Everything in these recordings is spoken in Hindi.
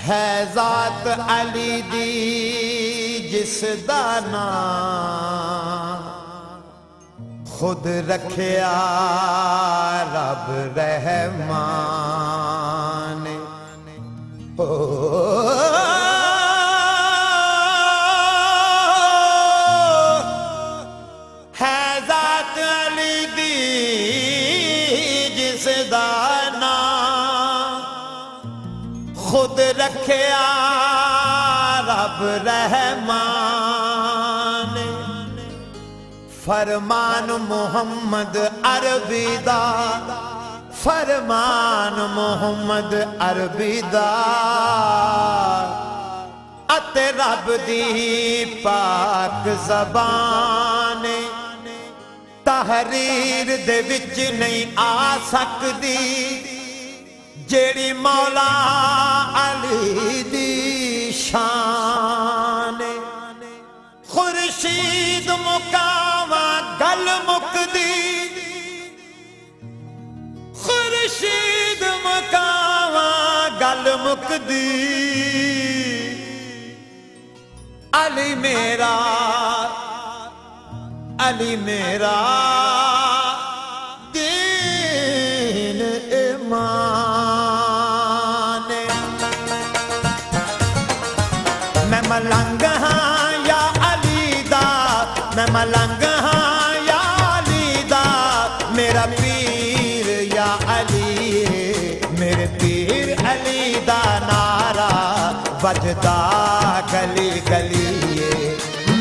है ज़ात अली दी जिस दा नाम खुद रखिया रब रहमान। है ज़ात अली दी जिस दा नाम खुद रखिया रब रहमान। फरमान मोहम्मद अरबी दा, फरमान मोहम्मद अरबी दा अते रब दी पाक ज़बान। तहरीर दे विच नहीं आ सकदी जेड़ी मौला अली दी शान। खुर्शीद मुकावा गल मुकदी, खुर्शीद मुकावा गल मुकदी। अली मेरा, अली मेरा दीन ईमान। मैं मलंग हाँ या अली दा, मैं मलंग हाँ या अली दा। मेरा पीर या अली, मेरे पीर अली दा नारा बजदा गली गली।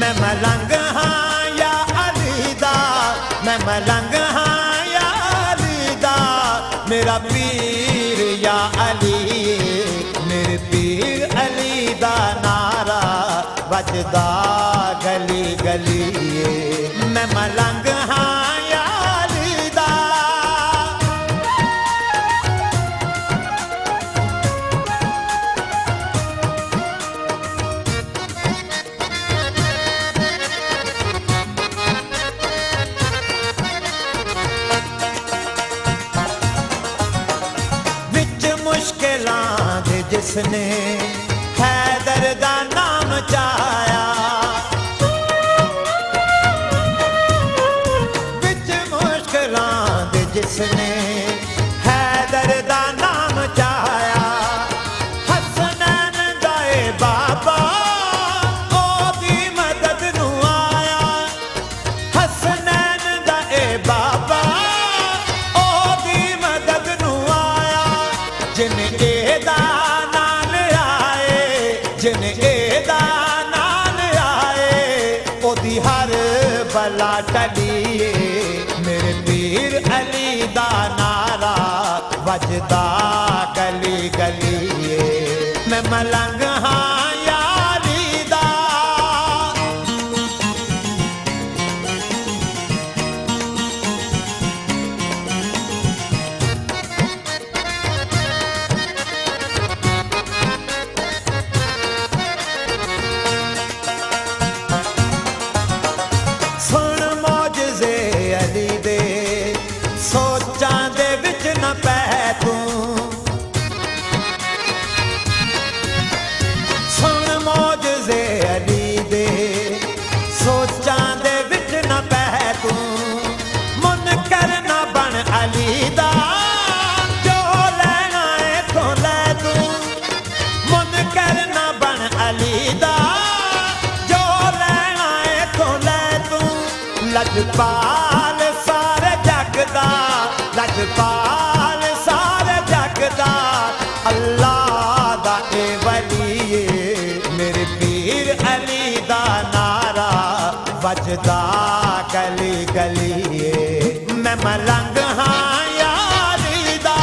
मैं मलंग हाँ या अली दा, मैं मलंग हाँ या अली दा। मेरा पीर या अली, मेरे पीर अली दा नारा बजदा गली गली। मैं मलंग हाँ या अली दा। विच मुश्किलां दे जिसने हैदर दा नाम चाया, विच मुश्किलां दे जिसने हैदर दा नाम चाया। हसनैन दाए बाबा ओदी मदद नू आया, हसनैन दाए बाबा ओदी मदद नू आया। जिन एदा नाल आए, जिन एदा नाल आए ओदी हर बला टलिए। मेरे पीर अली दा नारा बजदा गली गली। मैं मलंग हाँ या अली दा। सुन मौजज़े अली दे, सोचां दे विच न पै तू। सुन मौजज़े अली दे, सोचां दे विच न पै तू। मुनकर न बन अली दा, जो लैना है तो लै तू। मुनकर न बन अली दा, जो लैना है तो लै तू। लजपाल सारे जगदा, लजपाल सारे जगदा। अल्लाह दा ए वली, मेरे पीर अली दा नारा बजदा गली गली। मैं मलंग हाँ या अली दा।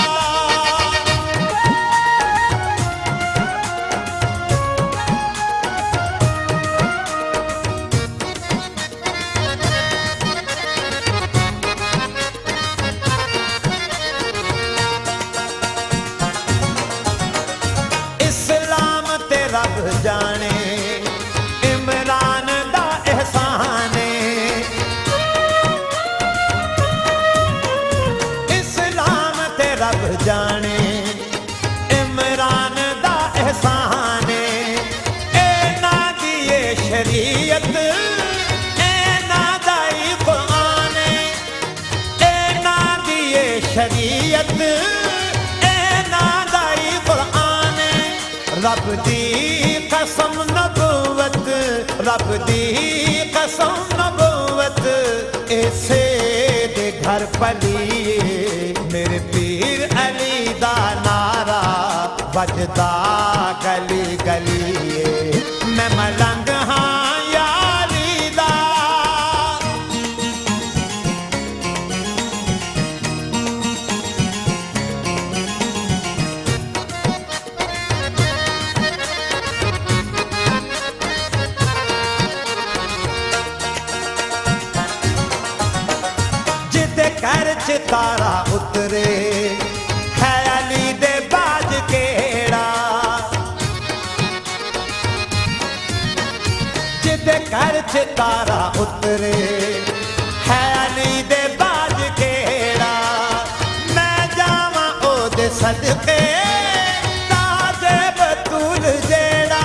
इस्लाम ते रब जाने, इमरान दा एहसान। इस्लाम ते रब जाने, इमरान दा एहसान। रब दी कसम नबूवत, रब दी कसम नबूवत, ऐसे दे घर पली मेरे पीर अली दा नारा बजदा गली गली। मैं मलंग हाँ यारी दा, जिदे घर च तारा उतरे है अली दे बाज केड़ा, जिदे घर च तारा उतरे है अली दे बाज केड़ा। मैं जावां ओदे सदके ताजे बतूल जेड़ा,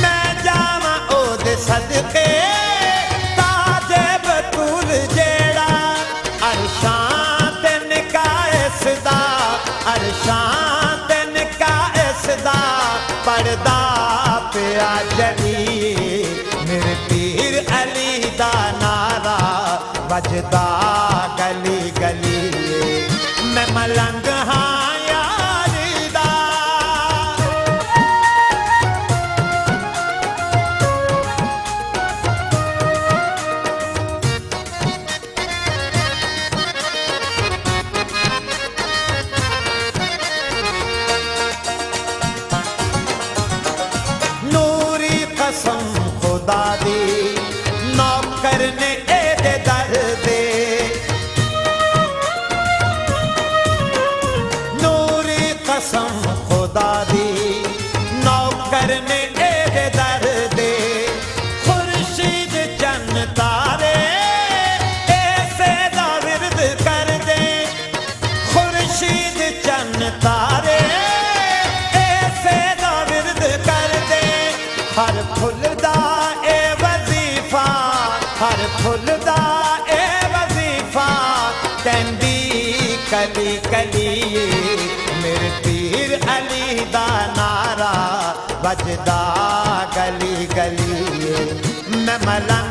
मैं जावां ओदे सदके ताजे बतूल जेड़ा। अरशां ते निकायस दा, अरशां ते निकायस दा पर्दा पिया जली मेरे पीर अली दा नारा बजदा गली गली। मैं मलंग हाँ यारी दा, नूरी कसम खुदा दी नौकर ने एदे दर दे, नूरी कसम खुदा दी नौकर ने एदे दर दे। खुर्शीद चन्न तारे ऐसे दा विरद कर दे, खुर्शीद चन्न तारे ऐसे दा विरद कर दे। हर फुल दा ए वजीफा, हर फुल दा ए वजीफा कहंदी कली कली मेरे पीर अली दा नारा बजदा गली गली। मैं मलंग